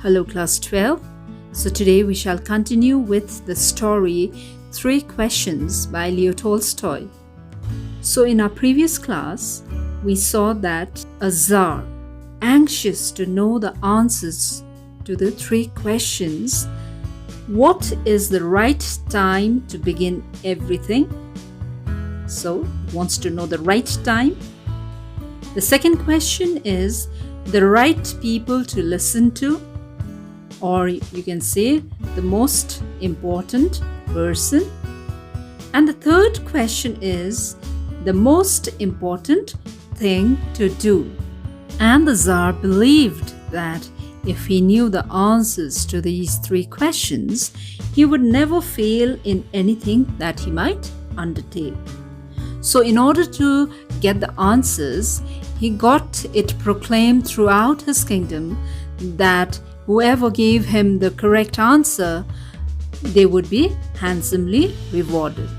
Hello class 12. So today we shall continue with the story 3 Questions by Leo Tolstoy. So in our previous class, we saw that a Tsar, anxious to know the answers to the 3 questions, what is the right time to begin everything? So he wants to know the right time. The second question is the right people to listen to, or you can say the most important person. And the third question is the most important thing to do. And the Tsar believed that if he knew the answers to these 3 questions, he would never fail in anything that he might undertake. So in order to get the answers, he got it proclaimed throughout his kingdom that whoever gave him the correct answer, they would be handsomely rewarded.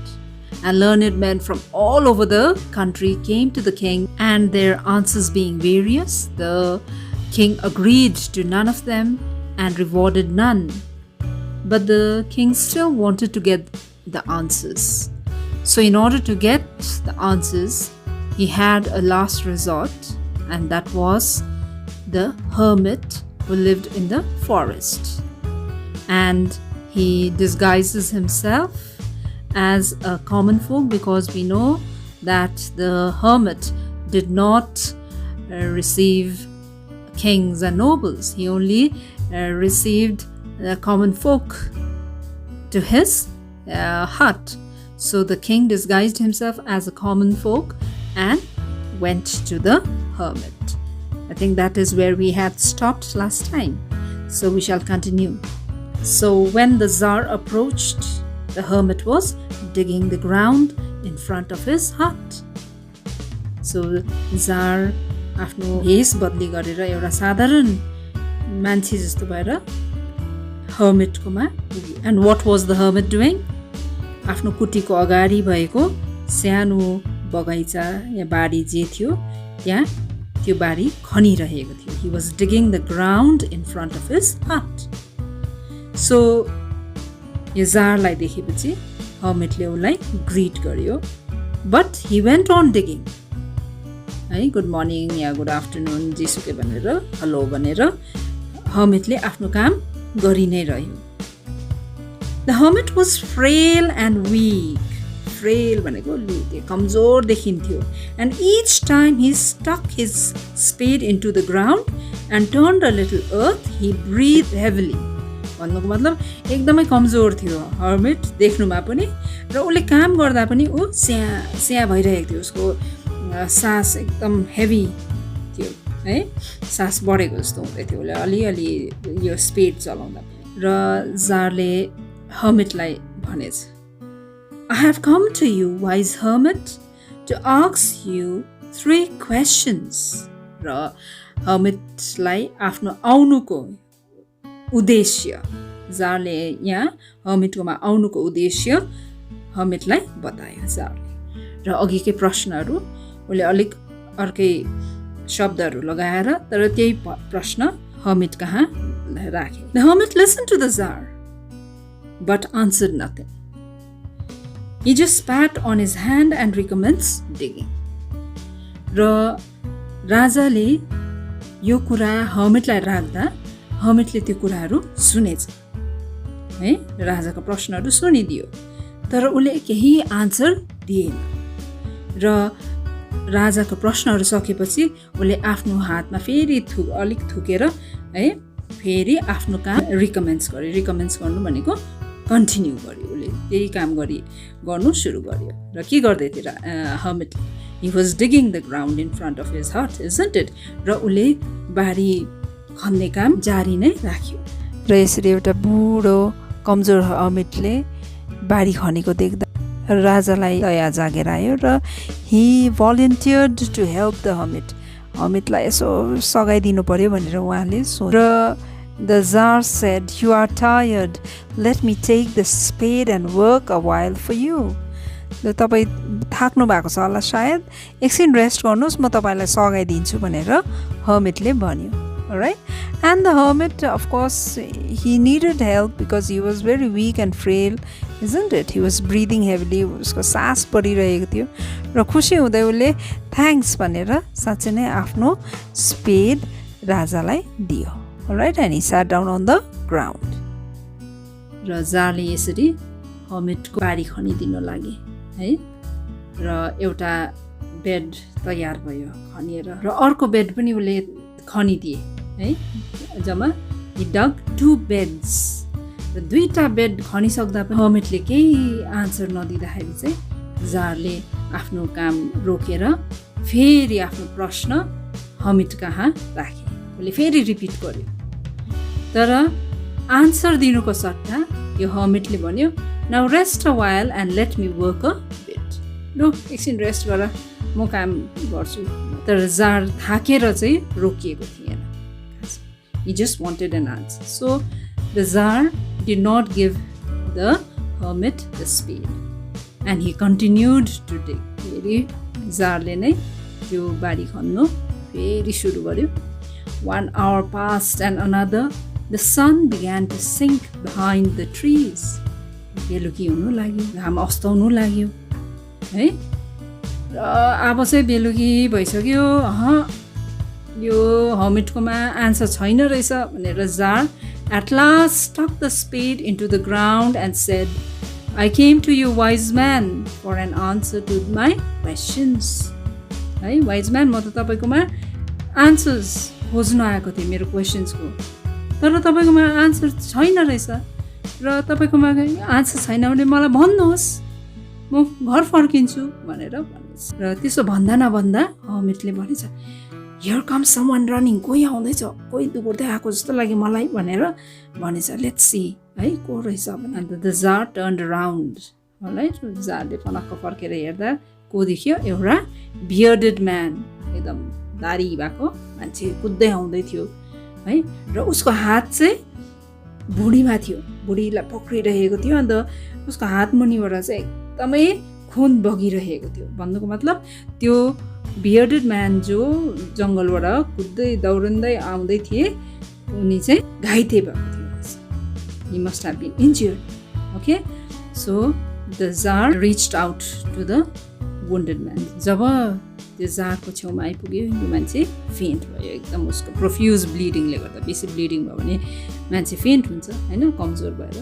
And learned men from all over the country came to the king, and their answers being various, the king agreed to none of them and rewarded none. But the king still wanted to get the answers. So in order to get the answers, he had a last resort, and that was the hermit who lived in the forest. And he disguises himself as a common folk, because we know that the hermit did not receive kings and nobles. He only received the common folk to his hut. So the king disguised himself as a common folk and went to the hermit. I think that is where we had stopped last time. So we shall continue. So when the Tsar approached, the hermit was digging the ground in front of his hut. So Tsar आफ्नो भेष बदली गरेर एउटा साधारण मान्छे जस्तो भएर hermitकोमा पुग्यो. And what was the hermit doing? आफ्नो कुटीको अगाडि भएको सानो बगैँचा या बारी जे थियो त्यहाँ त्यो बारी खनिरहेको थियो. He was digging the ground in front of his hut. So यो जारलाई देखेपछि hermitले उसलाई ग्रीट गर्यो. But he went on digging. है, गुड मर्निङ या गुड आफ्टरनुन जेसुकै भनेर हेलो भनेर hermitले आफ्नो काम गरि नै रह्यो. The hermit was frail and weak. Frail भनेको लुते, कमजोर देखिन्थ्यो. And each time he stuck his spade into the ground and turned a little earth, he breathed heavily. भन्नुको मतलब एकदमै कमजोर थियो hermit देख्नुमा पनि, र उसले काम गर्दा पनि ऊ स्या भइरहेको थियो. उसको सास एकदम हेभी थियो है, सास बढेको जस्तो हुँदै थियो उसले अलिअलि यो स्पेड चलाउँदा. र जारले hermitलाई भनेछ, I have come to you, wise hermit, to ask you 3 questions. र hermitलाई आफ्नो आउनुको उद्देश्य, जारले यहाँ hermitकोमा आउनुको उद्देश्य hermitलाई बतायो जारले. र अघिकै प्रश्नहरू उसले अलिक अर्कै शब्दहरू लगाएर तर त्यही प्रश्न hermit कहाँ राखे. The hermit listened to the Tsar but answered nothing. He just spat on his hand and recommenced digging. र राजाले यो कुरा hermitलाई राख्दा hermitले त्यो कुराहरू सुनेछ है, राजाको प्रश्नहरू सुनिदियो, तर उसले केही आन्सर दिएन. र राजाको प्रश्नहरू सकेपछि उसले आफ्नो हातमा फेरि अलिक थुकेर है फेरि आफ्नो काम रिकमेन्स गर्यो. रिकमेन्स गर्नु भनेको कन्टिन्यू गर्यो. उसले त्यही काम गर्नु सुरु गर्यो. र के गर्दै थियो hermit? He was digging the ground in front of his hut, isn't it? र उसले बारी खन्ने काम जारी नै राख्यो. र यसरी एउटा बुढो कमजोर hermitले बारी खनेको देख्दा राजालाई दया जागेर आयो र he volunteered to help the hermit. hermitलाई यसो सघाइदिनु पर्यो भनेर उहाँले सोचे. र the Tsar said, you are tired, let me take the spade and work a while for you. र तपाईँ थाक्नु भएको छ होला सायद, एकछिन रेस्ट गर्नुहोस्, म तपाईँलाई सघाइदिन्छु भनेर hermitले भन्यो. all right. And the hermit, of course, he needed help because he was very weak and frail, isn't it? He was breathing heavily. उसको सास परिरहेको थियो र खुसी हुँदै उसले थ्याङ्क्स भनेर साँच्चै नै आफ्नो स्पेड राजालाई दियो. All right, and he sat down on the ground. र जारले यसरी हर्मिटको बारी खनिदिन लागे है र एउटा बेड तयार भयो खनिएर र अर्को बेड पनि उसले खनिदिए है जम्मा he dug 2 beds र दुईटा बेड खनिसक्दा पनि हर्मिटले केही आन्सर नदिँदाखेरि चाहिँ जारले आफ्नो काम रोकेर फेरि आफ्नो प्रश्न हर्मिट कहाँ राखे. उसले फेरि रिपिट गर्यो तर आन्सर दिनुको सट्टा यो हर्मिटले भन्यो now rest a while and let me work a bit. लु एकछिन रेस्ट गर म काम गर्छु. तर जार थाकेर चाहिँ रोकिएको थिएन. He just wanted an answer. So the Tsar did not give the hermit the spade. And he continued to dig. फेरि जारले नै त्यो बारी खन्नु फेरि सुरु गर्यो. 1 hour passed and another. The sun began to sink behind the trees. बेलुकी हुनु लाग्यो, घाम अस्ताउनु लाग्यो है र अब चाहिँ बेलुकी भइसक्यो. यो हर्मिटकोमा आन्सर छैन रहेछ भनेर जार at last stuck the spade into the ground and said, I came to you, wise man, for an answer to my questions. है वाइज म्यान म त तपाईँकोमा आन्सर्स खोज्न आएको थिएँ मेरो क्वेसन्सको तर तपाईँकोमा आन्सर छैन रहेछ र तपाईँकोमा आन्सर छैन भने मलाई भन्नुहोस् म घर फर्किन्छु भनेर भनेछ. र त्यसो भन्दा नभन्दा हर्मिटले भनेछ Here comes someone running. कोही आउँदैछ, कोही दौड्दै आएको जस्तो लाग्यो मलाई भनेर भनेछ. Let's see है को रहेछ भने. And the Tsar turned around. Alright, जारले फनक्क फर्केर हेर्दा को देखियो एउटा bearded man, एकदम दाढी भएको मान्छे कुद्दै आउँदै थियो है र उसको हात चाहिँ बुढीमा थियो. बुढीलाई पक्रिरहेको थियो अन्त उसको हात मुनिबाट चाहिँ एकदमै खुन बगिरहेको थियो. भन्नुको मतलब त्यो बियर्डेड म्यान जो जङ्गलबाट कुद्दै दौडिँदै आउँदै थिए उनी चाहिँ घाइते भएको थियो. He must have been injured. Okay, so the Tsar reached out to the wounded man. जब त्यो जारको छेउमा आइपुग्यो यो मान्छे फेन्ट भयो. एकदम उसको प्रोफ्युज ब्लिडिङले गर्दा बेसी ब्लिडिङ भयो भने मान्छे फेन्ट हुन्छ हैन कमजोर भएर.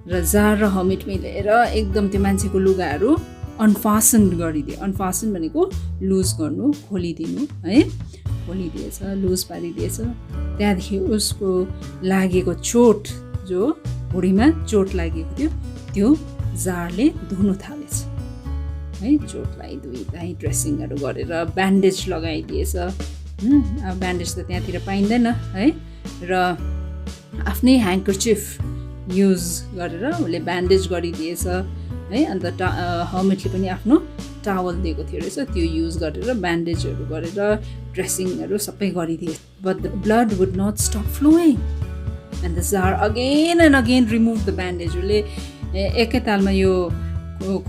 र जार र हर्मिट मिलेर एकदम त्यो मान्छेको लुगाहरू अनफासन गरिदिए. अनफासन भनेको लुज गर्नु, खोलिदिनु है. खोलिदिएछ, लुज पारिदिएछ. त्यहाँदेखि उसको लागेको चोट जो भुँडीमा चोट लागेको थियो त्यो जारले धुनु थालेछ है. चोटलाई धुइधाइ ड्रेसिङहरू गरेर ब्यान्डेज लगाइदिएछ. अब ब्यान्डेज त त्यहाँतिर पाइँदैन है र आफ्नै ह्याङ्करचिफ युज गरेर उसले ब्यान्डेज गरिदिएछ है. अन्त हर्मिटले पनि आफ्नो टावल दिएको थियो रहेछ त्यो युज गरेर ब्यान्डेजहरू गरेर ड्रेसिङहरू सबै गरिदिए. But the blood would not stop flowing and the jar again and again remove the bandage. उसले एकैतालमा यो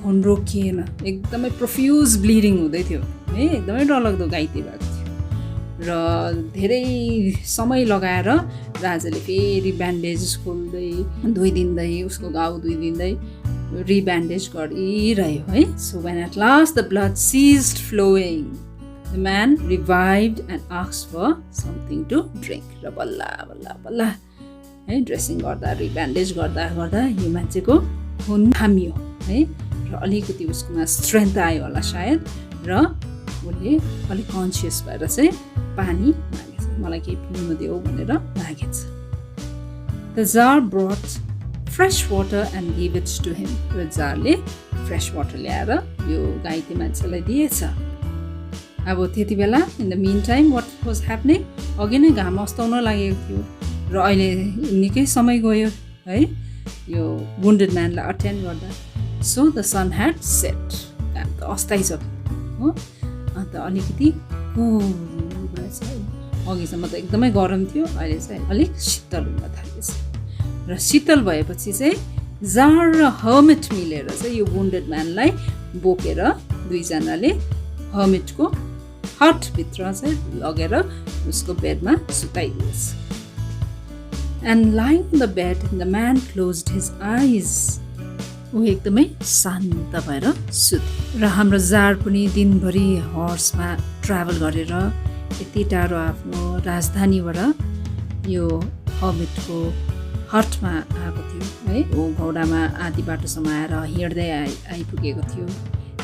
खुन रोकिएन. एकदमै प्रोफ्युज ब्लिडिङ हुँदै थियो है. एकदमै डरलाग्दो घाइते भएको थियो र धेरै समय लगाएर राजाले फेरि ब्यान्डेज खोल्दै धोइदिँदै उसको घाउ धोइदिँदै रिब्यान्डेज गरिरह्यो है. So when at last the blood ceased flowing, the man revived and asked for something to drink. र बल्ल बल्ल बल्ल है ड्रेसिङ गर्दा रिब्यान्डेज गर्दा गर्दा यो मान्छेको खुन थामियो है र अलिकति उसकोमा स्ट्रेन्थ आयो होला सायद र उसले अलिक कन्सियस भएर चाहिँ पानी मागेछ. मलाई केही पिउन देऊ भनेर मागेछ. The Tsar brought fresh water and gave it to him. र जारले फ्रेश वाटर ल्याएर यो घाइते मान्छेलाई दिएछ. अब त्यति बेला in the meantime what was happening. अघि नै घाम अस्ताउन लागेको थियो र अहिले निकै समय गयो है यो वुन्डेड म्यानलाई अटेन्ड गर्दा. So the sun had set. घाम त अस्ताइसक्यो हो. अन्त अलिकति कुल भएछ. अघिसम्म त एकदमै गरम थियो अहिले चाहिँ अलिक शीतल हुन थालेछ. र शीतल भएपछि चाहिँ जार र हर्मिट मिलेर चाहिँ यो वुन्डेड म्यानलाई बोकेर दुईजनाले हर्मिटको हटभित्र चाहिँ लगेर उसको बेडमा सुताइदिएछ। And lying on the bed, the man closed his eyes. ऊ एकदमै शान्त भएर सुते। र हाम्रो जार पनि दिनभरि हर्समा ट्राभल गरेर यति टाढो आफ्नो राजधानीबाट यो हर्मिटको हटमा आएको थियो है। ऊ घोडामा आधी बाटोसम्म आएर हिँड्दै आइपुगेको थियो।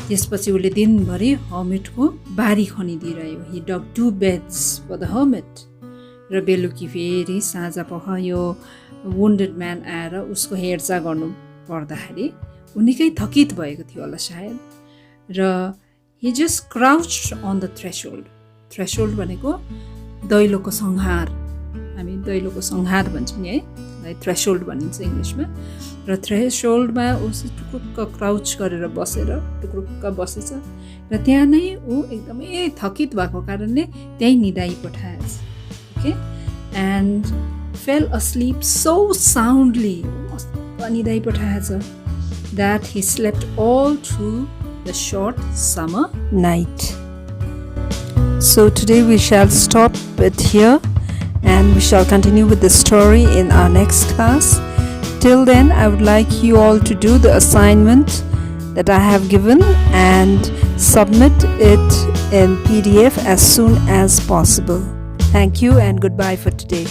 त्यसपछि उसले दिनभरि हर्मिटको बारी खनिदिइरह्यो। ही डग 2 beds for the hermit. र बेलुकी फेरि साँझ पख यो वुन्डेड म्यान आएर उसको हेरचाह गर्नु पर्दाखेरि ऊ निकै थकित भएको थियो होला सायद। र he just crouched on the threshold. Threshold भनेको दैलोको संहार, हामी दैलोको संहार भन्छौँ नि है, थ्रेसहोल्ड भनिन्छ इङ्ग्लिसमा। र थ्रेसहोल्डमा ऊ टुक्रुक्क क्राउच गरेर बसेर टुक्रुक्क बसेछ र त्यहाँ नै ऊ एकदमै थकित भएको कारणले त्यहीँ निदाइ पठाएछ। Okay? And fell asleep so soundly that he slept all through the short summer night. So today we shall stop it here and we shall continue with the story in our next class. Till then, I would like you all to do the assignment that I have given and submit it in PDF as soon as possible. Thank you and goodbye for today.